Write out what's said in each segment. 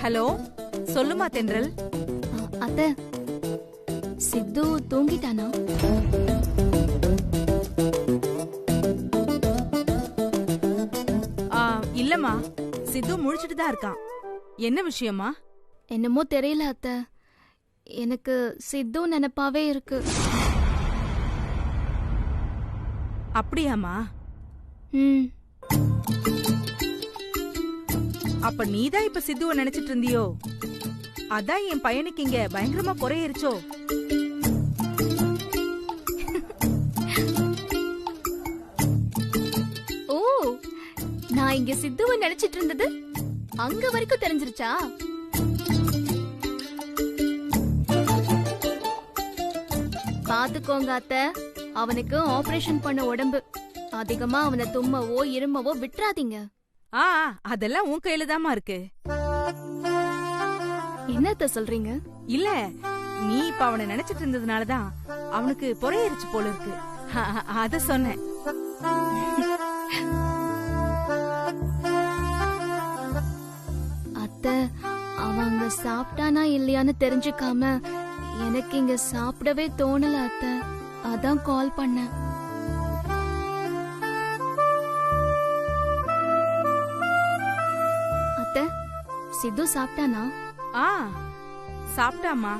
Hello, சொல்லுமா தென்றல். அத்தை, சித்து தூங்கிட்டானா? இல்லம்மா, சித்து முழிச்சிட்டு தான் இருக்கான். என்ன விஷயமா? என்னமோ தெரியல அத்தை, எனக்கு சித்து நினைப்பாவே இருக்கு. அப்படியாமா? அப்ப நீதான் இப்ப சித்துவ நினைச்சிட்டு இருந்தியோ? அதான் என் பையனுக்கு இங்க பயங்கரமா குறையிருச்சோ? ஓ, நான் இங்க சித்துவ நினைச்சிட்டு இருந்தது அங்க வரைக்கும் தெரிஞ்சிருச்சா? பாத்துக்கோங்க அத்தை, அவனுக்கு ஆபரேஷன் பண்ண உடம்பு. அதிகமா அவனை தும்மவோ இருமவோ விட்டுறாதீங்க. அதெல்லாம் உன் கையில தாமா இருக்கு. என்னத்த சொல்றீங்க? இல்ல, நீ இப்ப அவனை நினைச்சிட்டு இருந்ததுனாலதான் அவனுக்கு பொறையரிச்சு போல இருக்கு. அத சொன்னேன். அத்தை, அவங்க சாப்பிட்டானா இல்லையான்னு தெரிஞ்சுக்காம எனக்கு இங்க சாப்பிடவே தோணல அத்தை, அதான் கால் பண்ணேன். அத்தை, சித்து சாப்பிட்டானா? சாப்பிட்டாமா,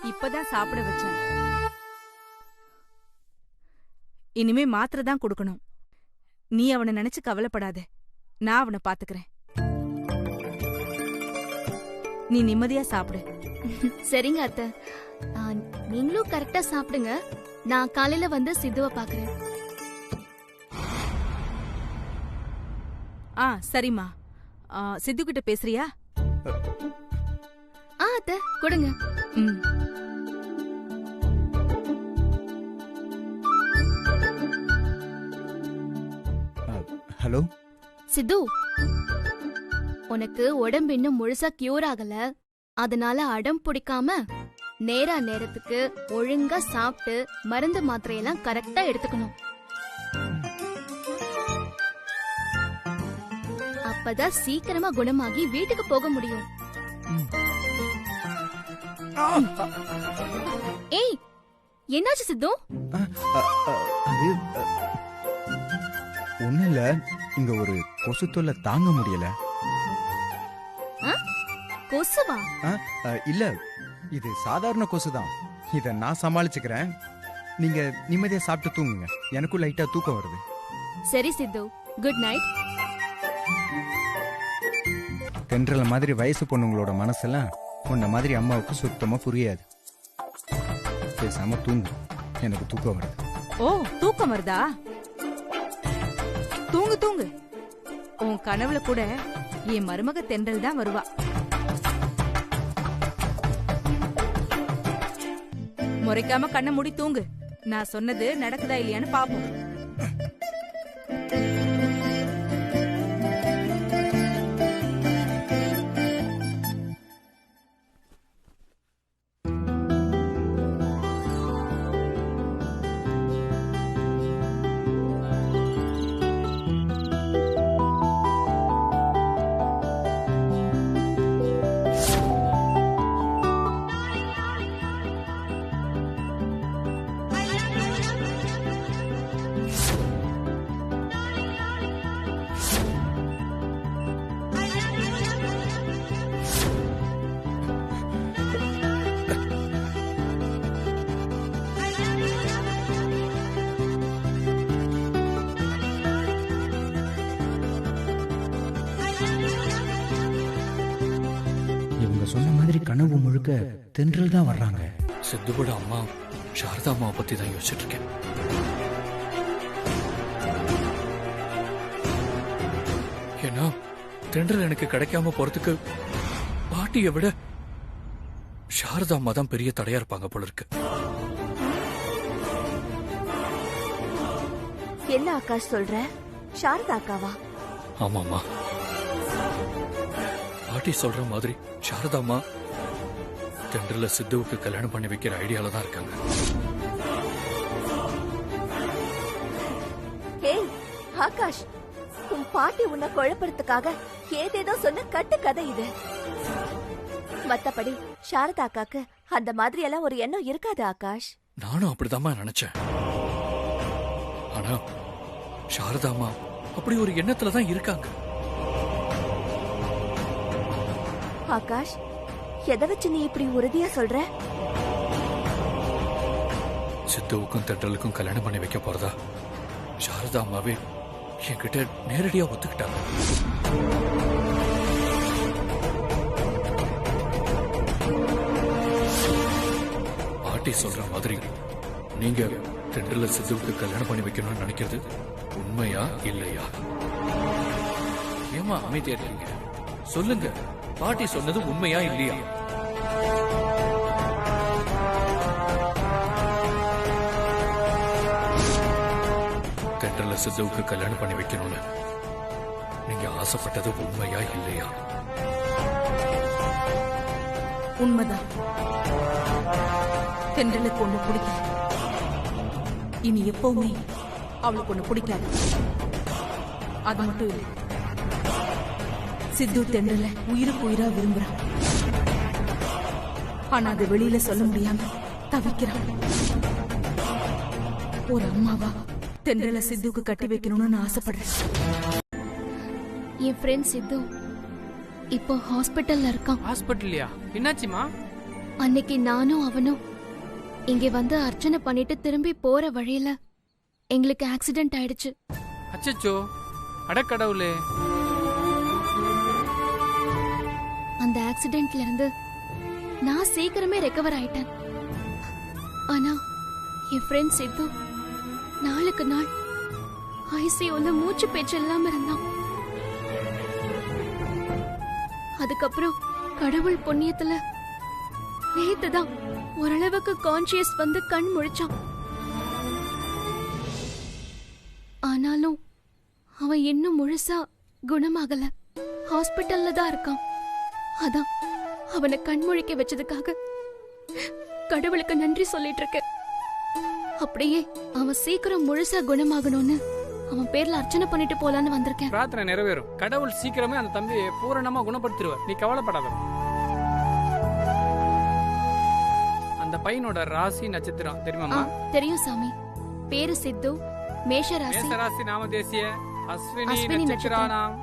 இப்பதான் சாப்பிட வச்சேன். இனிமே மாத்திரை தான் கொடுக்கணும். நீ அவனை நினைச்சு கவலைப்படாத, நான் அவனை பாத்துக்கிறேன். நீ நிம்மதியா சாப்பிடு. சரிங்க அத்தை, நீங்களும் கரெக்டா சாப்பிடுங்க. நான் காலையில வந்து சித்துவ பாக்குறேன். சரிம்மா. சித்து கிட்ட பேசுறியா? அத்தை கொடுங்க. ஹலோ சித்து, உனக்கு உடம்பு இன்னும் முழுசா கியூர் ஆகல. அதனால அடம் பிடிக்காம நேரா நேரத்துக்கு ஒழுங்கா சாப்பிட்டு மருந்து மாத்திரையெல்லாம் கரெக்டா எடுத்துக்கணும். அப்பதான் சீக்கிரமா குணமாகி வீட்டுக்கு போக முடியும். ஏய், என்னாச்சு சித்து? அது ஒண்ணு இல்ல, இங்க ஒரு கொசு தொல்லை தாங்க முடியல. கொசுவா? இல்ல, இது சாதாரண கொசுதான். இத நான் சமாளிச்சுக்கிறேன். நீங்க நிம்மதியா சாப்பிட்டு தூங்குங்க. எனக்கும் லைட்டா தூக்கம் வருது. சரி சித்து, குட் நைட். தென்றல மாதிரி வயசு பொண்ணுங்களோட மனசெல்லாம் உன்ன மாதிரி அம்மாவுக்கு சுத்தமா புரியாது. பேசாம தூங்கு, எனக்கு தூக்கம் வருது. ஓ, தூக்கம் வருதா? தூங்கு தூங்கு. உன் கனவுல கூட என் மருமக தென்றல் தான் வருவா. முறைக்காம கண்ணை மூடி தூங்கு. நான் சொன்னது நடக்குதா இல்லையான்னு பாப்போம். சொன்ன மாதிரி கனவு முழுக்க தென்றல் தான் வர்றாங்க. சித்துவோட அம்மா சாரதா அம்மாவை பத்தி தான் யோசிச்சுட்டு இருக்கேன். ஏன்னா தென்றல் எனக்கு கிடைக்காம போறதுக்கு பாட்டியை விட சாரதா அம்மா தான் பெரிய தடையா இருப்பாங்க போல இருக்கு. என்ன ஆகாஷ் சொல்ற? சாரதா அக்காவா? ஆமாமா, பாட்டி சொல்ற மாதிரி சாரதா அம்மா தென்றல சித்துவுக்கு கல்யாணம் பண்ணி வைக்கிற ஐடியால தான் இருக்காங்க. ஏய் ஆகாஷ், உன் பாட்டி உன்னை குழப்பறதுக்காக ஏதேதோ சொன்ன கட்டு கதை இது. மத்தபடி சாரதா அக்காக்கு அந்த மாதிரி எல்லாம் ஒரு எண்ணம் இருக்காது ஆகாஷ். நானும் அப்படிதாம்மா நினைச்சேன். ஆனா சாரதாமா அப்படி ஒரு எண்ணத்துல தான் இருக்காங்க. ஆகாஷ், எதை வச்சு நீ இப்படி உறுதியா சொல்ற? சித்துவுக்கும் தென்றலுக்கும் கல்யாணம் பண்ணி வைக்க போறதா சாரதா அம்மாவே என்கிட்ட நேரடியா ஒத்துக்கிட்டாங்க. பாட்டி சொல்ற மாதிரி நீங்க தென்றல சித்துவுக்கு கல்யாணம் பண்ணி வைக்கணும்னு நினைக்கிறது உண்மையா இல்லையா? ஏமா அமைதியா இருக்கீங்க? சொல்லுங்க, பாட்டி சொன்னது உண்மையா இல்லையா? தென்றல சித்துவுக்கு கல்யாணம் பண்ணி வைக்கணும்னு நீங்க ஆசைப்பட்டது உண்மையா இல்லையா? உண்மைதான். தென்றலுக்கு ஒண்ணு பிடிக்கல. இனி எப்பவுமே அவளுக்கு ஒண்ணு பிடிக்காது. அது மட்டும் இல்லை, சித்து தென்றல உயிருக்கு உயிரா விரும்புறான். ஆனா அது வெளியில சொல்ல முடியாம தவிக்கிறான். ஒரு அம்மாவா தென்றல சித்துக்கு கட்டி வைக்கணும்னு நான் ஆசைப்படுறேன். என் ஃப்ரெண்ட் சித்து இப்போ ஹாஸ்பிட்டல்ல இருக்கான். ஹாஸ்பிட்டல்லையா? என்னாச்சுமா? அன்னைக்கு நானும் அவனும் இங்க வந்து அர்ச்சனை பண்ணிட்டு திரும்பி போற வழியில எங்களுக்கு ஆக்சிடென்ட் ஆயிடுச்சு. அச்சச்சோ, அடக்கடவுளே. அந்த ஆக்சிடென்ட்ல இருந்து நான் சீக்கிரமே ரெக்கவர் ஆயிட்டேன். ஆனா என் ஃப்ரெண்ட் சித்து நாளுக்கு நாள் ஐசியூல மூச்சு பேச்சு இல்லாம இருந்தான். அதுக்கப்புறம் கடவுள் புண்ணியத்துல நேத்துதான் ஓரளவுக்கு கான்சியஸ் வந்து கண் முழிச்சான். ஆனாலும் அவன் இன்னும் முழுசா குணமாகல. ஹாஸ்பிட்டல்ல தான் இருக்கான். அதான் அவனை கண் முழிக்க வச்சதுக்காக கடவுளுக்கு நன்றி சொல்லிட்டு இருக்க. அப்படியே அவன் சீக்கிரம் முழுசா குணமாகணும்னு அவன் பேர்ல அர்ச்சனை பண்ணிட்டு போலான்னு வந்திருக்கேன். பிரார்த்தனை நிறைவேறும். கடவுள் சீக்கிரமே அந்த தம்பியை பூரணமா குணப்படுத்திடுவார். நீ கவலைப்படாத. அந்த பையனோட ராசி நட்சத்திரம் தெரியுமா? தெரியும் சாமி. பேரு சித்து, மேஷ ராசி. மேஷ ராசி நாம தேசிய அஸ்வினி நட்சத்திரானாம்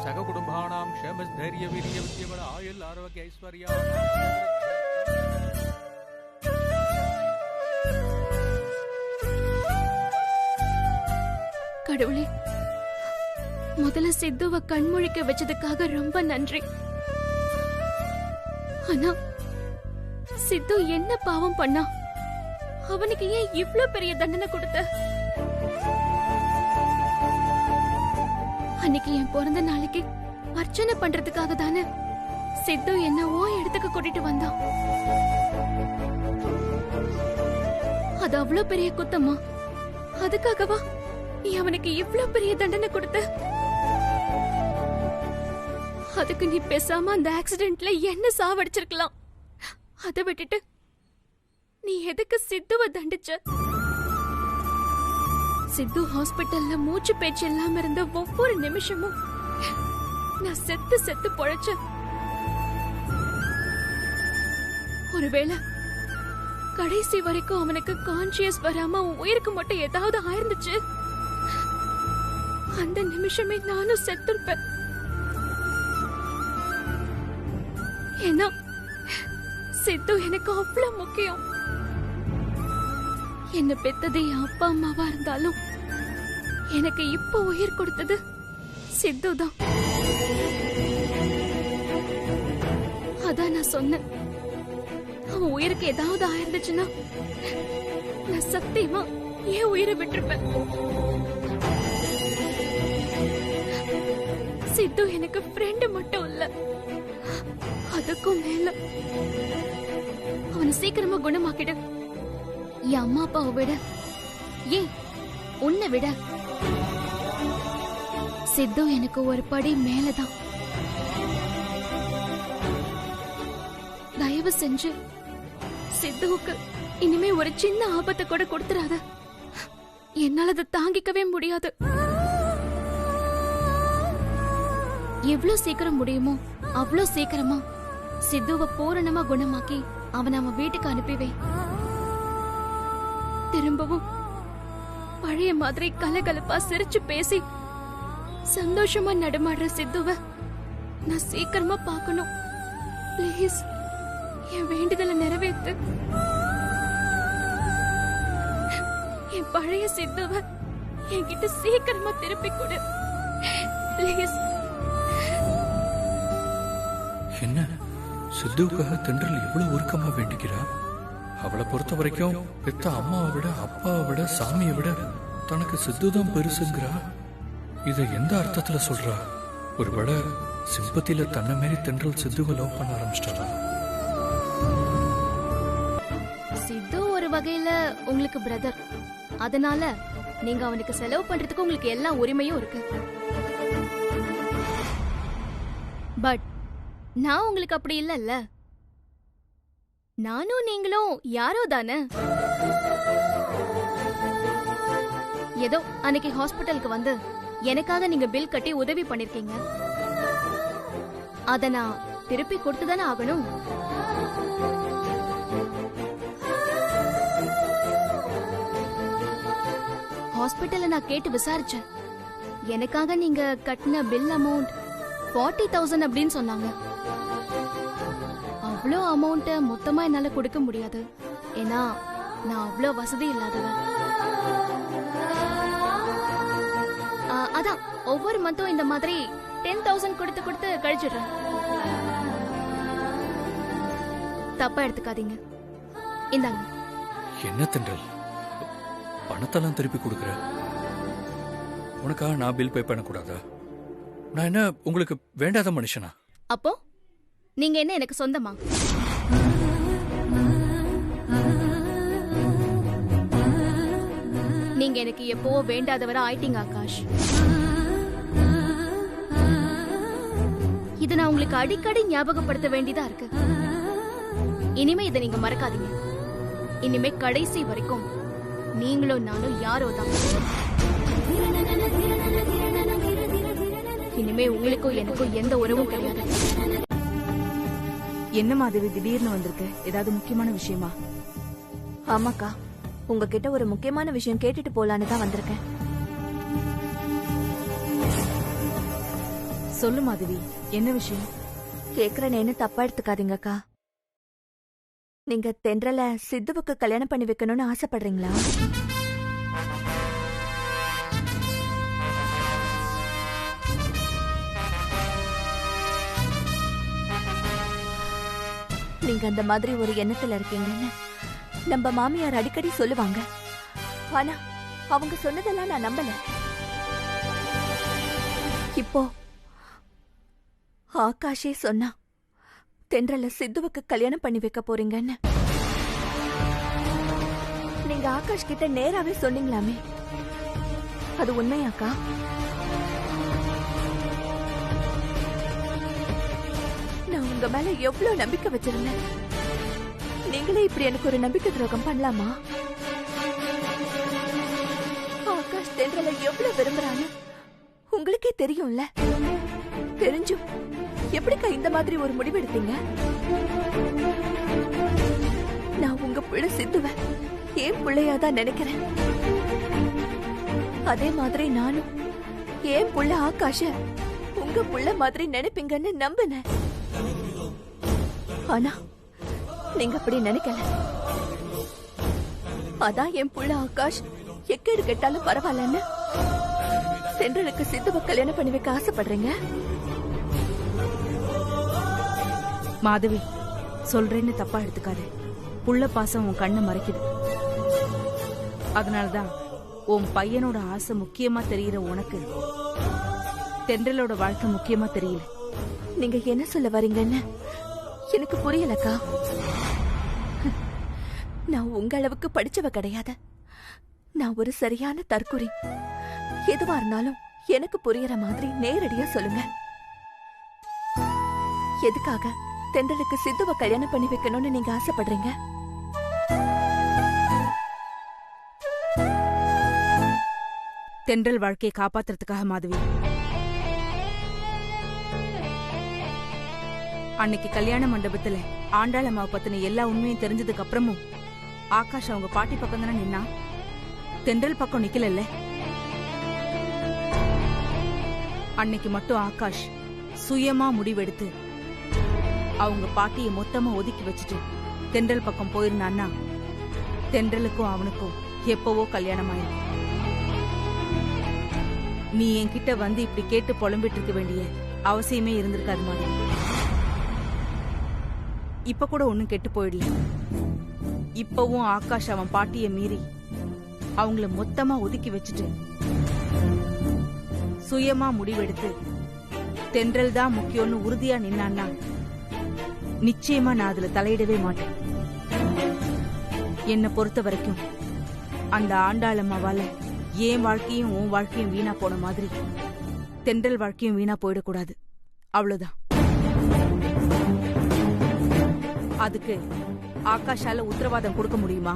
சக குடும்பானாம் க்ஷேம தைரிய வீரிய வித்யபல ஆயுள் ஆரோக்கிய ஐஸ்வர்யா. கடவுளே, முதல்ல சித்துவ கண்முழிக்க வச்சதுக்காக ரொம்ப நன்றி. ஆனா சித்து என்ன பாவம் பண்ணா? அவனுக்கு ஏன் இவ்ளோ பெரிய தண்டனை கொடுத்த? அன்னைக்கு என் பிறந்த நாளைக்கு அர்ச்சனை பண்றதுக்காக தானே சித்து என்ன இடத்துக்கு கூட்டிட்டு வந்தான். அது அவ்வளவு பெரிய குத்தமா? அதுக்காகவா நீ அவனுக்கு இவ்ளோ பெரிய தண்டனை கொடுத்த? அதுக்கு நீ பேசாம அந்த ஆக்சிடென்ட்ல என்ன சாவடிச்சிருக்கலாம். அதை விட்டுட்டு நீ எதுக்கு சித்துவ தண்டிச்ச? சித்து ஹாஸ்பிட்டல்ல மூச்சு பேச்சு இல்லாம இருந்த ஒவ்வொரு நிமிஷமும் நான் செத்து செத்து பொழைச்ச. ஒருவேளை கடைசி வரைக்கும் அவனுக்கு கான்சியஸ் வராம உயிருக்கு மட்டும் ஏதாவது ஆயிருந்துச்சு, அந்த நிமிஷமே நானும் செத்துருப்பேன். ஏன்னா சித்து எனக்கு அவ்வளவு முக்கியம். என்ன பெத்தது என் அப்பா அம்மாவா இருந்தாலும் எனக்கு இப்ப உயிர் கொடுத்தது சித்து தான். அதான் நான் சொன்னேன், அவன் உயிருக்கு ஏதாவது ஆயிருந்துச்சுன்னா நான் சத்தியமா ஏன் உயிரை விட்டுருப்பேன். சித்து எனக்கு ஃப்ரெண்ட் மட்டும் இல்ல, அதுக்கும் மேல அவனை சீக்கிரமா குணமாக்கிடு. என் அம்மா அப்பாவை விட, ஏன் உன்னை விட சித்து எனக்கு ஒரு படி மேலதான். தயவு செஞ்சு சித்துவுக்கு இனிமே ஒரு சின்ன ஆபத்தை கூட கொடுத்துறாத. என்னால அதை தாங்கிக்கவே முடியாது. எவ்வளவு சீக்கிரம் முடியுமோ அவ்ளோ சீக்கிரமா சித்துவ பூரணமா குணமாக்கி அவனை அவன் வீட்டுக்கு அனுப்பிவே. திரும்பவும் பழைய மாதிரி கலகலப்பா சிரிச்சு பேசி சந்தோஷமா நடமாடுற சித்துவ நான் சீக்கிரமா பார்க்கணும். ப்ளீஸ் என் வேண்டுதலை நிறைவேத்து. என் பழைய சித்துவ என்கிட்ட சீக்கிரமா திருப்பி கொடு ப்ளீஸ். என்ன சித்துவுக்காக தென்றல் எவ்வளவு உருக்கமா வேண்டிக்கிறா? அவளை பொறுத்த வரைக்கும் பெத்த அம்மாவை விட அப்பாவை விட சாமியை விட தனக்கு சித்து தான் பெருசுங்கிறா. இதை எந்த அர்த்தத்துல சொல்றா? ஒருவேளை சிம்பத்தில தன்னை மாரி தென்றல் சித்துவை லவ் பண்ண ஆரம்பிச்சிட்டாரா? சித்து ஒரு வகையில உங்களுக்கு பிரதர், அதனால நீங்க அவனுக்கு செலவு பண்றதுக்கு உங்களுக்கு எல்லா உரிமையும் இருக்கு. பட் நான் உங்களுக்கு அப்படி இல்லல்ல. நானும் நீங்களும் யாரோ தானே. ஏதோ அன்னைக்கு ஹாஸ்பிட்டலுக்கு வந்து எனக்காக நீங்க பில் கட்டி உதவி பண்ணிருக்கீங்க. அத நான் திருப்பி கொடுத்துதானே ஆகணும். ஹாஸ்பிட்டல்ல நான் கேட்டு விசாரிச்சேன். எனக்காக நீங்க கட்டின பில் அமௌண்ட் 40,000 அப்படின்னு சொன்னாங்க. அவ்வளோ அமௌண்ட்டை மொத்தமா என்னால கொடுக்க முடியாது. ஏன்னா நான் அவ்வளோ வசதி இல்லாதவ. அதான் ஒவ்வொரு மந்த்தும் இந்த மாதிரி 10,000 கொடுத்து கொடுத்து கழிச்சிடுறேன். தப்பா எடுத்துக்காதீங்க. இந்தாங்க. என்ன தென்றல் பணத்தெல்லாம் திருப்பி கொடுக்குற? உனக்காக நான் பில் பே பண்ணக்கூடாதா? நான் என்ன உங்களுக்கு வேண்டாத மனுஷனா? அப்போ நீங்க என்ன எனக்கு சொந்தமா? நீங்க எனக்கு எப்போ வேண்டாதவரா ஆயிட்டீங்க ஆகாஷ். இத நான் உங்களுக்கு அடிக்கடி ஞாபகப்படுத்த வேண்டியதா இருக்கு. இனிமே இதை நீங்க மறக்காதீங்க. இனிமே கடைசி வரைக்கும் நீங்களும் நானும் யாரோ தான். இனிமே உங்களுக்கும் எனக்கும் எந்த உறவும் கிடையாது. என்ன மாதவி திடீர்னு வந்திருக்கு? ஏதாவது முக்கியமான விஷயமா? ஆமாக்கா, உங்ககிட்ட ஒரு முக்கியமான விஷயம் கேட்டுட்டு போலான்னு தான் வந்திருக்கேன். சொல்லு மாதவி, என்ன விஷயம்? கேக்குறேன்னு தப்பா எடுத்துக்காதீங்கக்கா. நீங்க தென்றல சித்துவுக்கு கல்யாணம் பண்ணி வைக்கணும்னு ஆசைப்படுறீங்களா? நீங்க அந்த மாதிரி ஒரு எண்ணத்துல இருக்கீங்கன்னு நம்ம மாமியார் அடிக்கடி சொல்லுவாங்க. ஆனா அவங்க சொன்னதெல்லாம் நான் நம்பல. இப்போ ஆகாஷே சொன்னா தென்றல சித்துவுக்கு கல்யாணம் பண்ணி வைக்க போறீங்கன்னு. நீங்க ஆகாஷ் கிட்ட நேராவே சொன்னீங்களாமே, அது உண்மையாக்கா? நான் உங்க மேல எவ்வளவு நம்பிக்கை வச்சிருந்தேன். நீங்களே இப்படி எனக்கு ஒரு நம்பிக்கை துரோகம் பண்ணலாமா? ஆகாஷ் தென்றல எவ்வளவு விரும்புறான்னு உங்களுக்கே தெரியும்ல. தெரிஞ்சும் எப்படிக்கா இந்த மாதிரி ஒரு முடிவு எடுத்தீங்க? நான் உங்க பிள்ளை சித்துவேன் ஏன் பிள்ளையாதான் நினைக்கிறேன். அதே மாதிரி நானும் ஏன் புள்ள ஆகாஷ உங்க புள்ள மாதிரி நினைப்பீங்கன்னு நம்பினேன். ஆனா நீங்க அப்படி நினைக்கல. அதான் என் புள்ள ஆகாஷ் எக்கேடு கெட்டாலும் பரவாயில்லன்னு தென்றலுக்கு சித்துவ கல்யாணம் பண்ணி வைக்க ஆசைப்படுறீங்க. மாதவி, சொல்றேன்னு தப்பா எடுத்துக்காது. புள்ள பாசம் உன் கண்ணை மறைக்குது. அதனாலதான் உன் பையனோட ஆசை முக்கியமா தெரியுற உனக்கு தென்றலோட வாழ்க்கை முக்கியமா தெரியல. நீங்க என்ன சொல்ல வரீங்கன்னு எனக்கு புரியலக்கா. நான் உங்க அளவுக்கு படிச்சவ கிடையாது. நான் ஒரு சரியான தற்குறி. எதுவா இருந்தாலும் எனக்கு புரியற மாதிரி நேரடியா சொல்லுங்க. எதுக்காக தென்றலுக்கு சித்துவ கல்யாணம் பண்ணி வைக்கணும்னு நீங்க ஆசைப்படுறீங்க? தென்றல் வாழ்க்கையை காப்பாத்துறதுக்காக மாதவி. அன்னைக்கு கல்யாண மண்டபத்துல ஆண்டாள் அம்மாவை பத்தின எல்லா உண்மையும் தெரிஞ்சதுக்கு அப்புறமும் ஆகாஷ் அவங்க பாட்டி பக்கம் தானே நின்னா, தென்றல் பக்கம் நிக்கலல்ல. அன்னைக்கு மட்டும் ஆகாஷ் சுயமா முடிவெடுத்து அவங்க பாட்டியை மொத்தமா ஒதுக்கி வச்சுட்டு தென்றல் பக்கம் போயிருந்தான்னா தென்றலுக்கும் அவனுக்கும் எப்பவோ கல்யாணம் ஆயிருக்கும். நீ என்கிட்ட வந்து இப்படி கேட்டு புலம்பிட்டு இருக்க வேண்டிய அவசியமே இருந்திருக்காது மாதிரி. இப்ப கூட ஒண்ணும் கெட்டு போயிடல. இப்பவும் ஆகாஷ் அவன் பாட்டிய மீறி அவங்கள மொத்தமா ஒதுக்கி வச்சுட்டு சுயமா முடிவெடுத்து தென்றல் தான் முக்கியம்னு உறுதியா நின்னான்னா நிச்சயமா நான் அதுல தலையிடவே மாட்டேன். என்னை பொறுத்த வரைக்கும் அந்த ஆண்டாளம்மாவால என் வாழ்க்கையும் உன் வாழ்க்கையும் வீணா போன மாதிரி தென்றல் வாழ்க்கையும் வீணா போயிடக்கூடாது. அவ்வளவுதான். அதுக்கு ஆகாஷால உத்தரவாதம் கொடுக்க முடியுமா?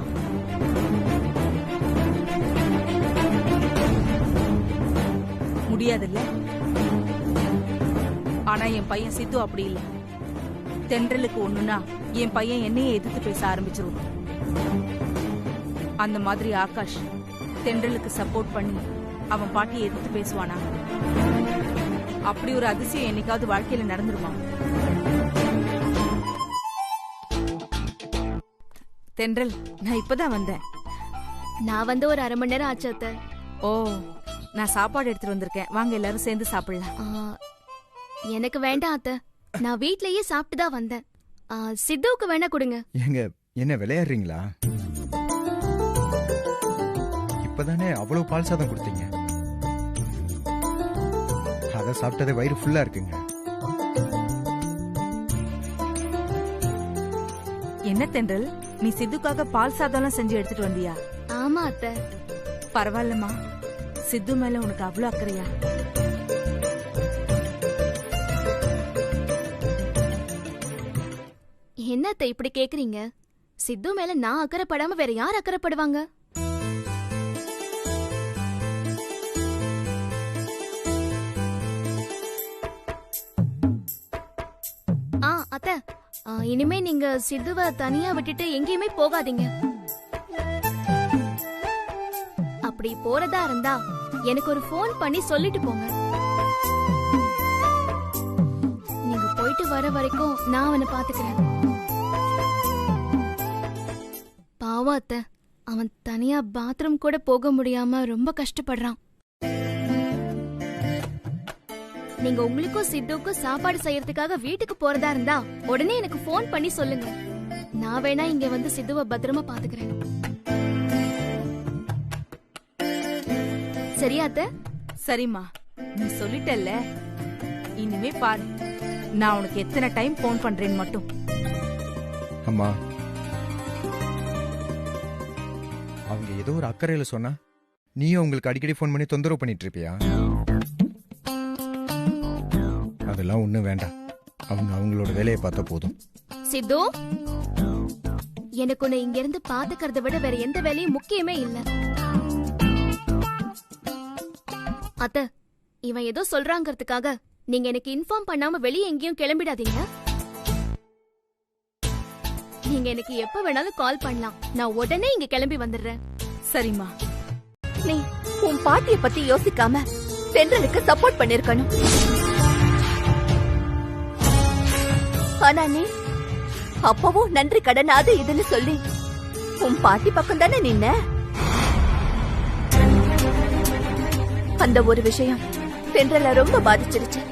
முடியாதுல்ல. ஆனா என் பையன் சித்து அப்படி இல்ல. தென்றலுக்கு ஒண்ணுனா என் பையன் என்னையே எதிர்த்து பேச ஆரம்பிச்சிருவான். அந்த மாதிரி ஆகாஷ் தென்றலுக்கு சப்போர்ட் பண்ணி அவன் பாட்டியை எதிர்த்து பேசுவானா? அப்படி ஒரு அதிசயம் என்னைக்காவது வாழ்க்கையில நடந்துருமா? தென்றல், நான் இப்பதான் வந்தேன். நான் வந்து ஒரு 1/2 மணி நேரம் ஆச்சு அத்தை. ஓ, நான் சாப்பாடு எடுத்துட்டு வந்திருக்கேன். வாங்க எல்லாரும் சேர்ந்து சாப்பிடலாம். எனக்கு வேண்டாம் அத்தை, நான் வீட்லயே சாப்பிட்டு தான் வந்தேன். சித்துவுக்கு வேணா கொடுங்க. ஏங்க என்ன விளையாடுறீங்களா? இப்பதானே அவ்வளவு பால் சாதம் கொடுத்தீங்க. அத சாப்பிட்டதே வயிறு ஃபுல்லா இருக்குங்க. என்ன தென்றல், நீ சித்துக்காக பால் சாதம்லாம் செஞ்சு எடுத்துட்டு வந்தியா? ஆமா அத்தை. பரவாயில்லம்மா, சித்து மேல உனக்கு அவ்வளவு அக்கறையா? என்ன அத்தை இப்படி கேக்குறீங்க? சித்து மேல நான் அக்கறைப்படாம வேற யார் அக்கறைப்படுவாங்க? அத்தை, இனிமே நீங்க சித்துவ தனியா விட்டுட்டு எங்கேயுமே போகாதீங்க. அப்படி போறதா இருந்தா எனக்கு ஒரு ஃபோன் பண்ணி சொல்லிட்டு போங்க. நீங்க போயிட்டு வர வரைக்கும் நான் அவனை பாத்துக்கிறேன். பாவம் அத்தை, அவன் தனியா பாத்ரூம் கூட போக முடியாம ரொம்ப கஷ்டப்படுறான். நீங்க உங்களுக்கும் சித்துவுக்கும் சாப்பாடு செய்யறதுக்காக வீட்டுக்கு போறதா இருந்தா உடனே எனக்கு ஃபோன் பண்ணி சொல்லுங்க. நான் வேணா இங்க வந்து சித்துவை பத்திரமா பாத்துக்கிறேன். சரியா அத்தை? சரிம்மா, நீ சொல்லிட்டல்ல, இனிமே பாரு நான் உனக்கு எத்தனை டைம் போன் பண்றேன்னு மட்டும். அம்மா, அவங்க ஏதோ ஒரு அக்கறையில சொன்னா நீயும் உங்களுக்கு அடிக்கடி ஃபோன் பண்ணி தொந்தரவு பண்ணிட்டு இருப்பியா? அதெல்லாம் ஒண்ணும் வேண்டாம். அவங்க அவங்களோட வேலையை பார்த்தா போதும். சித்து, எனக்கு உன்னை இங்க இருந்து பாத்துக்கிறத விட வேற எந்த வேலையும் முக்கியமே இல்ல. அத்தை, இவன் ஏதோ சொல்றாங்கிறதுக்காக நீங்க எனக்கு இன்ஃபார்ம் பண்ணாம வெளியே எங்கேயும் கிளம்பிடாதீங்க. நீங்க எனக்கு எப்ப வேணாலும் கால் பண்ணலாம். நான் உடனே இங்க கிளம்பி வந்துடுறேன். சரிம்மா. நீ உன் பாட்டிய பத்தி யோசிக்காம தென்றலுக்கு சப்போர்ட் பண்ணிருக்கணும். ஆனா நீ அப்பவும் நன்றி கடன் அது இதுன்னு சொல்லி உன் பாட்டி பக்கம் தானே நின்ன. அந்த ஒரு விஷயம் தென்றல ரொம்ப பாதிச்சிருச்சு.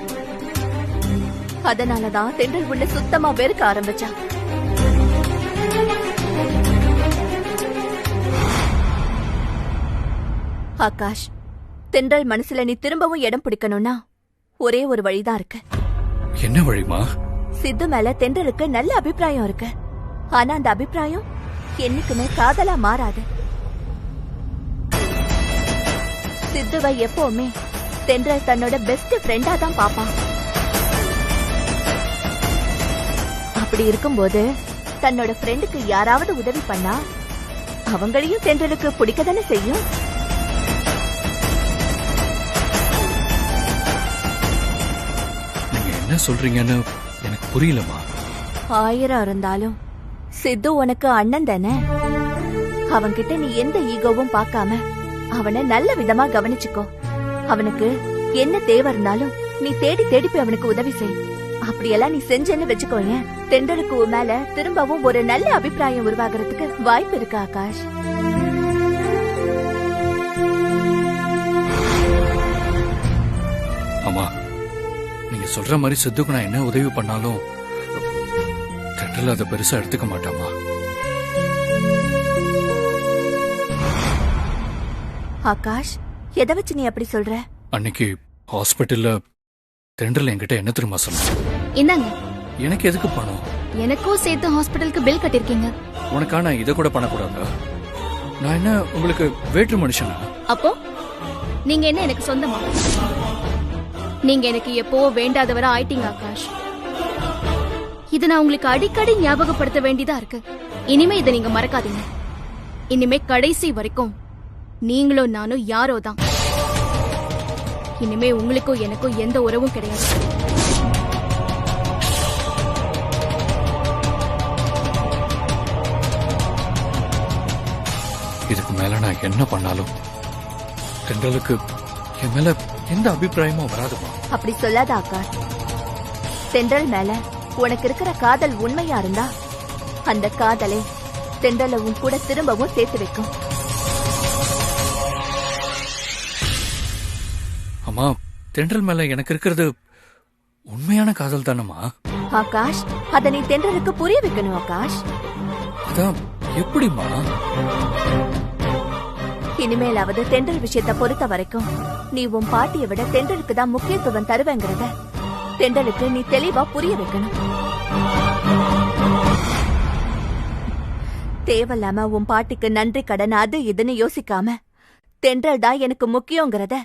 அதனாலதான் தென்றல் உன்னை சுத்தமா வெறுக்க ஆரம்பிச்சா. ஆகாஷ், தென்றல் மனசுல நீ திரும்பவும் இடம் பிடிக்கணும்னா ஒரே ஒரு வழிதான் இருக்கு. என்ன வழிமா? சித்து மேல தென்றலுக்கு நல்ல அபிப்பிராயம் இருக்கு. ஆனா அந்த அபிப்பிராயம் என்னைக்குமே காதலா மாறாது. சித்துவை எப்பவுமே தென்றல் தன்னோட பெஸ்ட் ஃப்ரெண்டா தான் பாப்பான். அப்படி இருக்கும்போது தன்னோட ஃப்ரெண்டுக்கு யாராவது உதவி பண்ணா அவங்களையும் தென்றலுக்கு பிடிக்கதானே செய்யும். நீங்க என்ன சொல்றீங்கன்னு எனக்கு புரியலம்மா. 1000 இருந்தாலும் சித்து உனக்கு அண்ணன் தானே. அவன்கிட்ட நீ எந்த ஈகோவும் பார்க்காம அவனை நல்ல விதமா கவனிச்சுக்கோ. அவனுக்கு என்ன தேவை இருந்தாலும் நீ தேடி தேடி போய் அவனுக்கு உதவி செய். அப்படியெல்லாம் நீ செஞ்சேன்னு வச்சுக்கோங்க, தென்றலுக்கு உன் மேல திரும்பவும் ஒரு நல்ல அபிப்பிராயம் உருவாகிறதுக்கு வாய்ப்பு இருக்கு ஆகாஷ். அம்மா, நீங்க சொல்ற மாதிரி சித்துக்கு நான் என்ன உதவி பண்ணாலும் தென்றல் அதை பெருசா எடுத்துக்க மாட்டாமா. ஆகாஷ், எதை வச்சு நீ அப்படி சொல்ற? அன்னைக்கு ஹாஸ்பிட்டல்ல தென்றல் என்கிட்ட என்ன தெரியுமா சொன்ன? இந்தாங்க. எனக்கு எதுக்கு பணம்? எனக்கும் சேர்த்து ஹாஸ்பிட்டலுக்கு பில் கட்டிருக்கீங்க. உனக்கான இதை கூட பண்ணக்கூடாதா? நான் என்ன உங்களுக்கு வேற்று மனுஷனா? அப்போ நீங்க என்ன எனக்கு சொந்தமா? நீங்க எனக்கு எப்போ வேண்டாதவரா ஆயிட்டீங்க ஆகாஷ். இத நான் உங்களுக்கு அடிக்கடி ஞாபகப்படுத்த வேண்டியதா இருக்கு. இனிமே இதை நீங்க மறக்காதீங்க. இனிமே கடைசி வரைக்கும் நீங்களும் நானும் யாரோ தான். இனிமே உங்களுக்கும் எனக்கும் எந்த உறவும் கிடையாது. இதுக்கு மேல நான் என்ன பண்ணாலும் தென்றலுக்கு என் மேல எந்த அபிப்பிராயமும் வராதுமா. அப்படி சொல்லாத ஆகாஷ். தென்றல் மேல உனக்கு இருக்கிற காதல் உண்மையா இருந்தா அந்த காதலை தென்றலவும் கூட திரும்பவும் சேர்த்து வைக்கும். அம்மா, தென்றல் மேல எனக்கு இருக்கிறது உண்மையான காதல் தானம்மா. ஆகாஷ், அத நீ தென்றலுக்கு புரிய வைக்கணும் ஆகாஷ். அதான் எப்படிமா? இனிமேலாவது தென்றல் விஷயத்தை பொறுத்த வரைக்கும் நீ உன் பாட்டியை விட தென்றலுக்கு தான் முக்கியத்துவம் தருவேங்கிறத தென்றலுக்கு நீ தெளிவா புரிய வைக்கணும். தேவையில்லாம உன் பாட்டிக்கு நன்றி கடன் அது இதுன்னு யோசிக்காம தென்றல் தான் எனக்கு முக்கியங்கிறத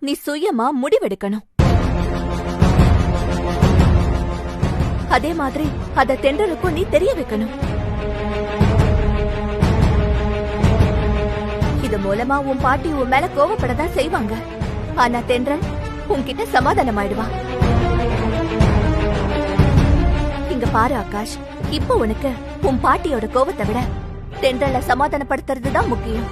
நீ சுயமா முடிவெடுக்கணும். அதே மாதிரி அத தென்றலுக்கும் நீ தெரிய வைக்கணும். இது மூலமா உன் பாட்டி உன் மேல கோவப்படதான் செய்வாங்க. ஆனா தென்றல் உன்கிட்ட சமாதானம் ஆயிடுவா. இங்க பாரு ஆகாஷ், இப்போ உனக்கு உன் பாட்டியோட கோவத்தை விட தென்றலை சமாதானப்படுத்துறதுதான் முக்கியம்.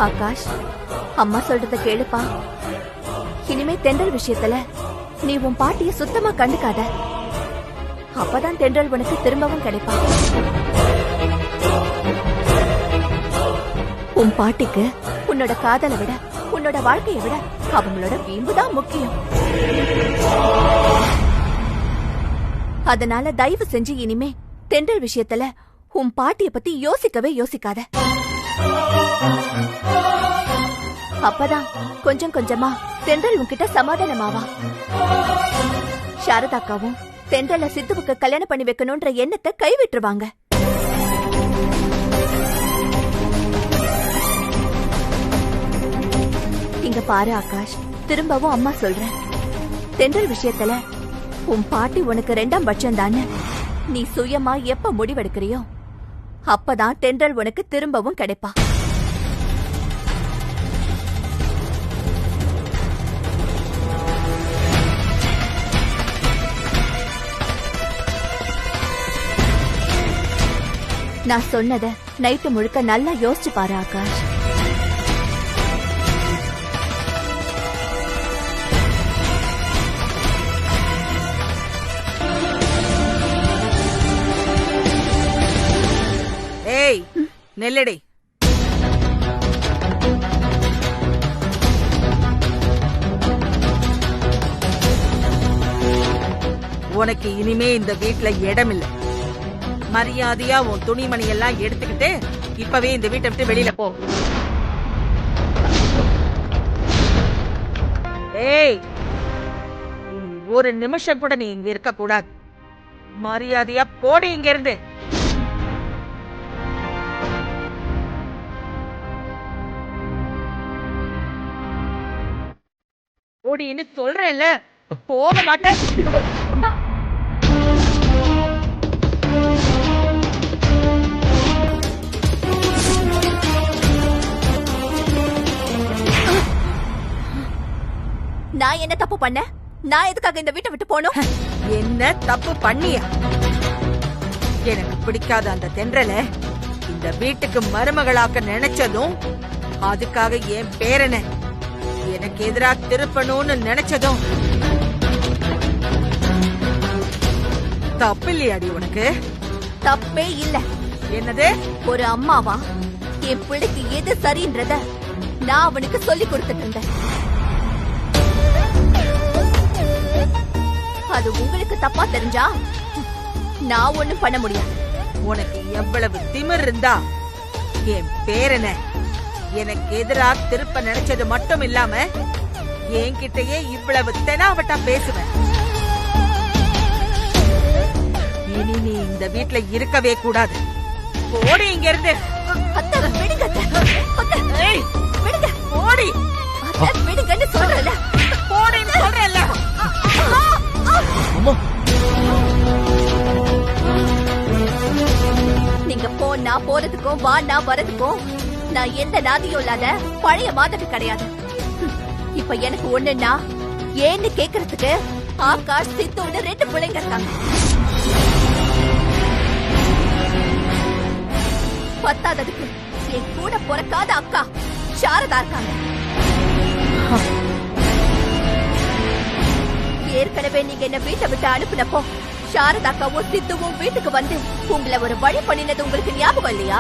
ஆகாஷ், அம்மா சொல்றத கேளுப்பா. இனிமே தென்றல் விஷயத்துல நீ உன் பாட்டிய சுத்தமா கண்டுக்காத. அப்பதான் தென்றல் உனக்கு திரும்பவும் கிடைப்பா. உன் பாட்டிக்கு உன்னோட காதலை விட உன்னோட வாழ்க்கையை விட அவங்களோட வீம்புதான் முக்கியம். அதனால தயவு செஞ்சு இனிமே தென்றல் விஷயத்துல உன் பாட்டிய பத்தி யோசிக்கவே யோசிக்காத. அப்பதான் கொஞ்சம் கொஞ்சமா தென்றல் உன்கிட்ட சமாதானமாவா. சாரதாக்காவும் தென்றல சித்துவுக்கு கல்யாணம் பண்ணி வைக்கணும்ன்ற எண்ணத்தை கைவிட்டுருவாங்க. இங்க பாரு ஆகாஷ், திரும்பவும் அம்மா சொல்றேன், தென்றல் விஷயத்துல உன் பாட்டி உனக்கு 2ஆம் பட்சம் தானே. நீ சுயமா எப்ப முடிவெடுக்கிறியோ அப்பதான் தென்றல் உனக்கு திரும்பவும் கிடைப்பா. நான் சொன்னத நைட்டு முழுக்க நல்லா யோசிச்சு பாரு ஆகாஷ். ஏய், நெல்லடி. உனக்கு இனிமே இந்த வீட்ல இடம் இல்ல. மரியாதையா உன் துணிமணி எல்லாம் எடுத்துக்கிட்டு இப்பவே இந்த வீட்டை விட்டு வெளியில போ. ஏய், ஒரு நிமிஷம் கூட நீ இங்க இருக்க கூடாது. மரியாதையா போடி இங்க இருந்து. ஓடின்னு சொல்றேன்ல, போக மாட்டேன். நான் என்ன தப்பு பண்ண? நான் எதுக்காக இந்த வீட்டை விட்டு போகணும்? என்ன தப்பு பண்ணியா? எனக்கு பிடிக்காத அந்த தென்றல இந்த வீட்டுக்கு மருமகளாக்க நினைச்சதும், அதுக்காக என் பேரனை எனக்கு எதிரா திருப்பணும்னு நினைச்சதும் தப்பு இல்லையாடி உனக்கு? தப்பே இல்ல. என்னது? ஒரு அம்மாவா என் பிள்ளைக்கு எது சரின்றத நான் அவனுக்கு சொல்லி கொடுத்துட்டு இருந்தேன். அது உங்களுக்கு தப்பா தெரிஞ்சா நான் ஒண்ணும் பண்ண முடியாது. உனக்கு எவ்வளவு திமிர் இருந்தா என் பேரனை எனக்கு எதிரா திருப்ப நினைச்சது மட்டும் இல்லாம என்கிட்டயே இவ்வளவு தெனாவட்டா பேசுவேன். இனி நீ இந்த வீட்ல இருக்கவே கூடாது. போடி இங்க இருந்து. அத்தை, விடுங்க அத்தை. அத்தை, ஏய், விடுங்க. போடி. அத்தை, விடுங்கன்னு சொல்றேன்ல. போடின்னு சொல்றேன்ல. அம்மா நீங்க போனா போறதுக்கும் வானா வரதுக்கும் நான் எந்த நாதியும் இல்லாத பழைய மாதவி கிடையாது. இப்ப எனக்கு ஒண்ணுன்னா ஏன்னு கேக்குறதுக்கு ஆகாஷ், சித்துன்னு 2 பிள்ளைங்க இருக்காங்க. பத்தாததுக்கு என் கூட பிறக்காத அக்கா சாரதா இருக்காங்க. ஏற்கனவே நீங்க என்ன வீட்டை விட்டு அனுப்பினப்போ சாரதாக்காவும் சித்துவும் வீட்டுக்கு வந்து உங்களை ஒரு வழி பண்ணினது உங்களுக்கு ஞாபகம் இல்லையா?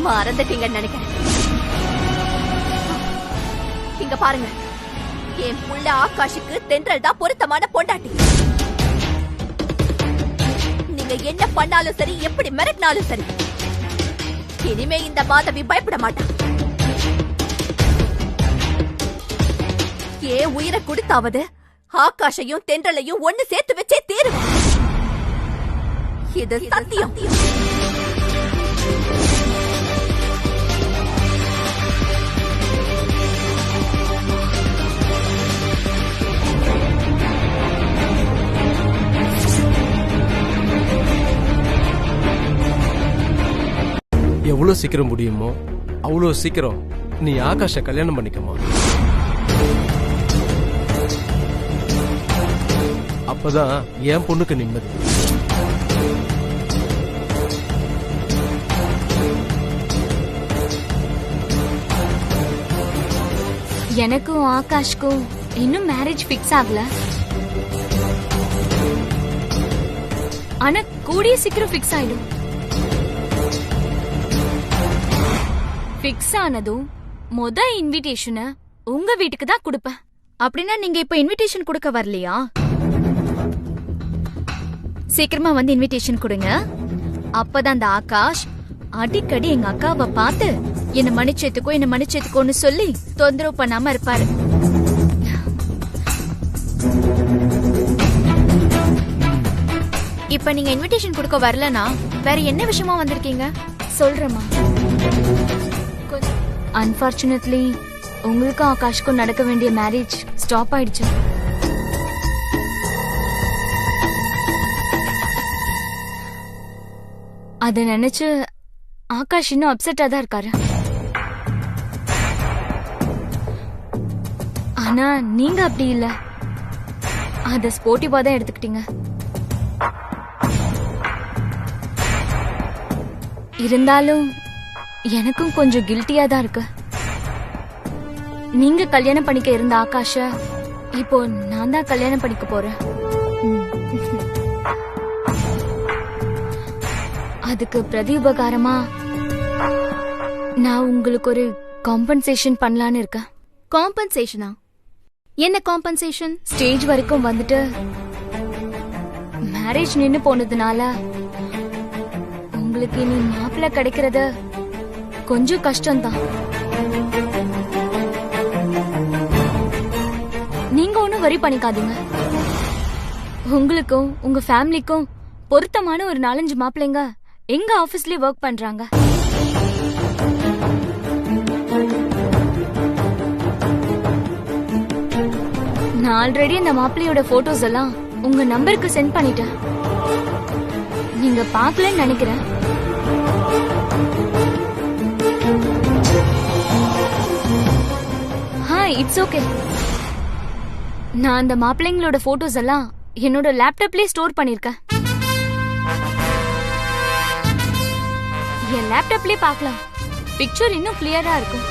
மறந்துட்டீங்கன்னு நினைக்கிறேன். இங்க பாருங்க, என் புள்ள ஆகாஷுக்கு தென்றல் தான் பொருத்தமான பொண்டாட்டி. நீங்க என்ன பண்ணாலும் சரி, எப்படி மிரட்டினாலும் சரி, இனிமே இந்த மாதவி பயப்பட மாட்டான். ஏன் உயிரை கொடுத்தாவது ஆகாஷையும் தென்றலையும் ஒண்ணு சேர்த்து வச்சே தீருவேன். இது சத்தியம். எவ்வளவு சீக்கிரம் முடியுமோ அவ்வளவு சீக்கிரம் நீ ஆகாஷ கல்யாணம் பண்ணிக்கமா. அப்பதான் என் பொண்ணுக்கு நிம்மதி. எனக்கும் ஆகாஷ்க்கும் இன்னும் மேரேஜ் பிக்ஸ் ஆகல. ஆனா கூடிய சீக்கிரம் பிக்ஸ் ஆயிடும். பிக்ஸ் ஆனதும் இன்விடேஷனை உங்க வீட்டுக்கு தான் கொடுப்பேன். அப்படின்னா நீங்க இப்ப இன்விடேஷன் கொடுக்க வரலையா? சீக்கிரமா வந்து இன்விடேஷன் கொடுங்க. அப்பதான் அந்த ஆகாஷ் அடிக்கடி எங்க அக்காவை பார்த்து என்ன மன்னிச்சேத்துக்கோன்னு சொல்லி தொந்தரவு பண்ணாம இருப்பாரு. இப்ப நீங்க இன்விடேஷன் கொடுக்க வரலனா வேற என்ன விஷயமா வந்திருக்கீங்க? சொல்றேம்மா. அன்பார்ச்சுனேட்லி உங்களுக்கும் ஆகாஷ்க்கும் நடக்க வேண்டிய மேரேஜ் ஸ்டாப் ஆயிடுச்சு. அத நினைச்சு ஆகாஷ் இன்னும் அப்செட்டா தான் இருக்காரு. ஆனா நீங்க அப்படி இல்ல, அத ஸ்போர்ட்டிவா தான் எடுத்துக்கிட்டீங்க. இருந்தாலும் எனக்கும் கொஞ்சம் கில்ட்டியா தான் இருக்கு. நீங்க கல்யாணம் பண்ணிக்க இருந்த ஆகாஷ இப்போ நான் தான் கல்யாணம் பண்ணிக்க போறேன். அதுக்கு பிரதி உபகாரமா நான் உங்களுக்கு ஒரு காம்பன்சேஷன் பண்ணலான்னு இருக்கேன். காம்பன்சேஷனா? என்ன காம்பன்சேஷன்? ஸ்டேஜ் வரைக்கும் வந்துட்டு மேரேஜ் நின்னு போனதுனால உங்களுக்கு இனி மாப்பிள்ளை கிடைக்கிறது கொஞ்சம் கஷ்டம்தான். நீங்க ஒன்னும் வரி பண்ணிக்காதீங்க. உங்களுக்கும் உங்க ஃபேமிலிக்கும் பொருத்தமான ஒரு 4-5 மாப்பிள்ளைங்க எங்க ஆபீஸ்லயே ஒர்க் பண்றாங்க. நான் ஆல்ரெடி அந்த மாப்பிள்ளையோட போட்டோஸ் எல்லாம் உங்க நம்பருக்கு சென்ட் பண்ணிட்டேன். நீங்க பார்க்கலன்னு நினைக்கிறேன். It's okay. நான் அந்த மாப்பிள்ளைங்களோட போட்டோஸ் எல்லாம் என்னோட லேப்டாப்லயே ஸ்டோர் பண்ணிருக்கேன். என் லேப்டாப்லயே பார்க்கலாம். பிக்சர் இன்னும் கிளியரா இருக்கும்.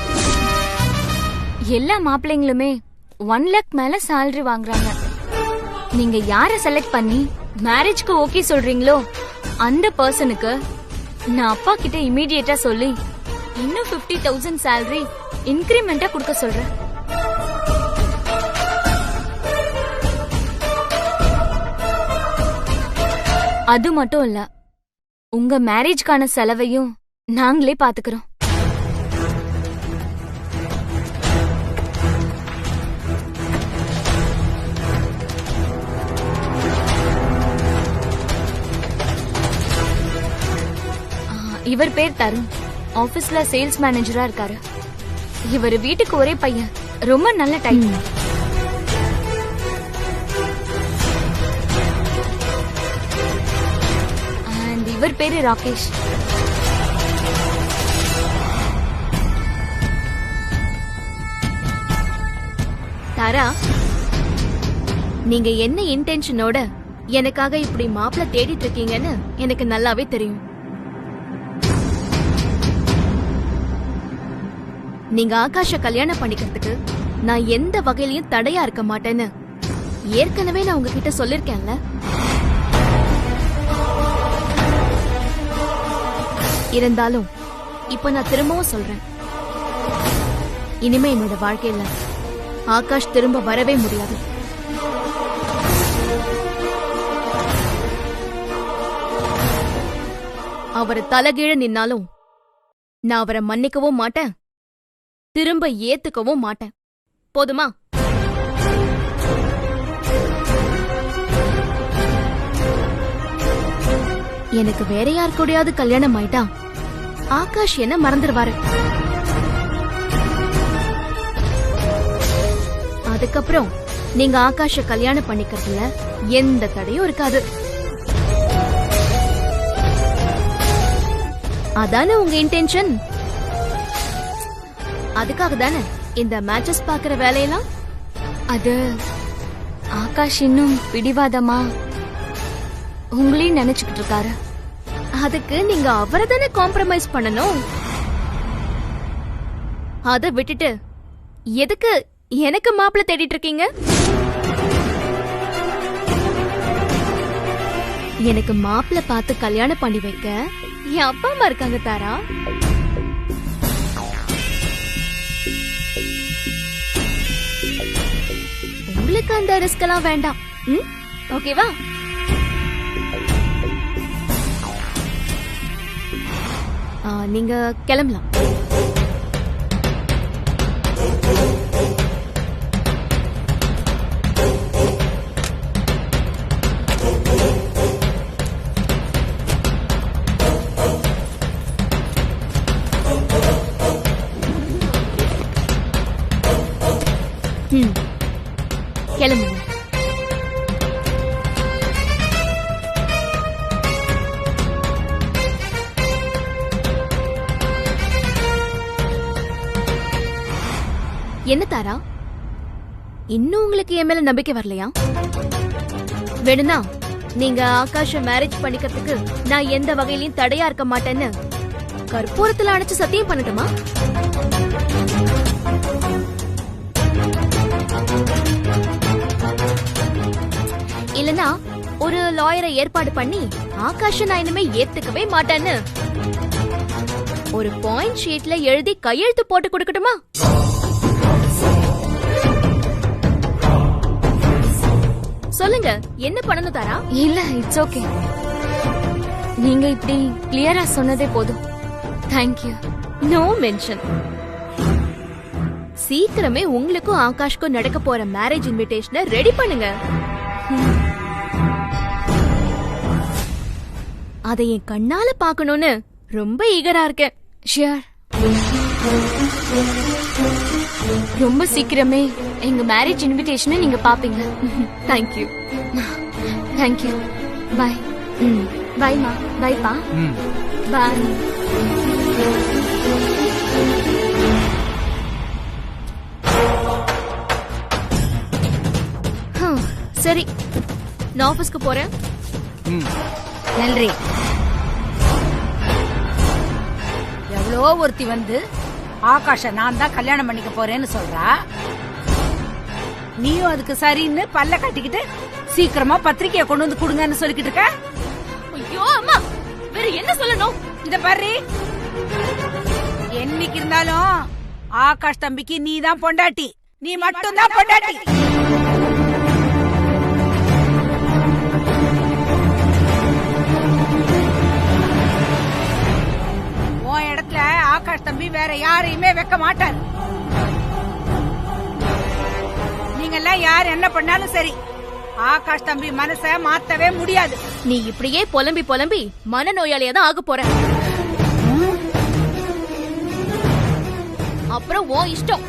எல்லா மாப்பிள்ளைங்களுமே 1 lakh மேல salary வாங்குறாங்க. நீங்க யாரை செலக்ட் பண்ணி மேரேஜ்க்கு ஓகே சொல்றீங்களோ அந்த பர்சனுக்கு நான் அப்பா கிட்ட இமீடியட்டா சொல்லி இன்னும் 50,000 salary இன்கிரிமெண்டா கொடுக்க சொல்றேன். அது மட்டும் இல்ல, உங்க மேரேஜ்க்கான செலவையும் நாங்களே பாத்துக்கிறோம். இவர் பேர் தருண். ஆபீஸ்ல சேல்ஸ் மேனேஜரா இருக்காரு. இவர் வீட்டுக்கு ஒரே பையன். ரொம்ப நல்ல டைம். அண்ட் இவர் பேரு ராகேஷ். தாரா, நீங்க என்ன இன்டென்ஷனோட எனக்காக இப்படி மாப்பிள்ள தேடிட்டு இருக்கீங்கன்னு எனக்கு நல்லாவே தெரியும். நீங்க ஆகாஷ கல்யாணம் பண்ணிக்கிறதுக்கு நான் எந்த வகையிலயும் தடையா இருக்க மாட்டேன்னு ஏற்கனவே நான் உங்ககிட்ட சொல்லிருக்கேன்ல. இருந்தாலும் இப்ப நான் திரும்பவும் சொல்றேன், இனிமே என்னோட வாழ்க்கையில ஆகாஷ் திரும்ப வரவே முடியாது. அவரை தலைகீழ நின்னாலும் நான் அவரை மன்னிக்கவும் மாட்டேன், திரும்ப ஏத்துக்கவும் மாட்டேன். போதுமா? எனக்கு வேற யார் கூடயாவது கல்யாணம் ஆயிட்டா ஆகாஷ் என்ன மறந்துடுவாரு. அதுக்கப்புறம் நீங்க ஆகாஷ கல்யாணம் பண்ணிக்கிறதுல எந்த தடையும் இருக்காது. அதானே உங்க இன்டென்ஷன்? அதுக்காக தானே இந்த மேட்சஸ் பாக்குற வேலையெல்லாம்? அது ஆகாஷ் இன்னும் பிடிவாதமா உங்களையும் நினைச்சுக்கிட்டு இருக்காரு. அதுக்கு நீங்க அவரை தானே காம்ப்ரமைஸ் பண்ணணும். அத விட்டுட்டு எதுக்கு எனக்கு மாப்பிள்ள தேடிட்டு இருக்கீங்க? எனக்கு மாப்பிள்ள பார்த்து கல்யாணம் பண்ணி வைக்க என் அப்பா அம்மா இருக்காங்க தாரா. உங்களுக்கு அந்த ரிஸ்க் எல்லாம் வேண்டாம். ஓகேவா? நீங்க கிளம்பலாம். கிளம்புங்க. என்ன தாரா, இன்னும் உங்களுக்கு என் மேல நம்பிக்கை வரலையா? வேணும்னா நீங்க ஆகாஷ மேரேஜ் பண்ணிக்கிறதுக்கு நான் எந்த வகையிலயும் தடையா இருக்க மாட்டேன்னு கற்பூரத்துல அணைச்சு சத்தியம் பண்ணட்டுமா? இல்லனா ஒரு லாயரை ஏற்பாடு பண்ணி ஆகாஷ நான் இனிமே ஏத்துக்கவே மாட்டேன்னு ஒரு பாயிண்ட் ஷீட்ல எழுதி கையெழுத்து போட்டு கொடுக்கட்டுமா? சொல்லுங்க, என்ன பண்ணணும் தாரா? இல்ல, இட்ஸ் ஓகே. நீங்க இப்படி கிளியரா சொன்னதே போதும். தேங்க்யூ. No mention. சீக்கிரமே உங்களுக்கும் ஆகாஷ்க்கும் நடக்க போற மேரேஜ் இன்விடேஷனை ரெடி பண்ணுங்க. அதை என் கண்ணால பாக்கணும்னு ரொம்ப ஈகரா இருக்கேன். ஷியர். ரொம்ப சீக்கிரமே எங்க மேரேஜ் இன்விடேஷனை நீங்க பாப்பீங்க. தேங்க்யூ. தேங்க்யூ. பாய். பாய்மா. பாய்ப்பா. பாய். சரி நான் ஆபீஸ்க்கு போறேன். ம் நன்றி. எவ்வளோ ஒருத்தி வந்து ஆகாஷ நான் தான் கல்யாணம் பண்ணிக்க போறேன்னு சொல்றா. நீயும் அதுக்கு சரின்னு பல்ல கட்டிக்கிட்டு சீக்கிரமா பத்திரிக்கையை கொண்டு வந்து கொடுங்கன்னு சொல்லிக்கிட்டு இருக்க. ஐயோ அம்மா, வேற என்ன சொல்லணும்? இத பாரு, என்னைக்கு இருந்தாலும் ஆகாஷ் தம்பிக்கு நீ தான் பொண்டாட்டி, நீ மட்டும் தான் பொண்டாட்டி. உன் இடத்துல ஆகாஷ் தம்பி வேற யாரையுமே வைக்க மாட்டார். நீங்க எல்லாம் யார் என்ன பண்ணாலும் சரி, ஆகாஷ் தம்பி மனச மாத்தவே முடியாது. நீ இப்படியே புலம்பி புலம்பி மனநோயாளியா தான் ஆக போற. அப்புறம் உன் இஷ்டம்.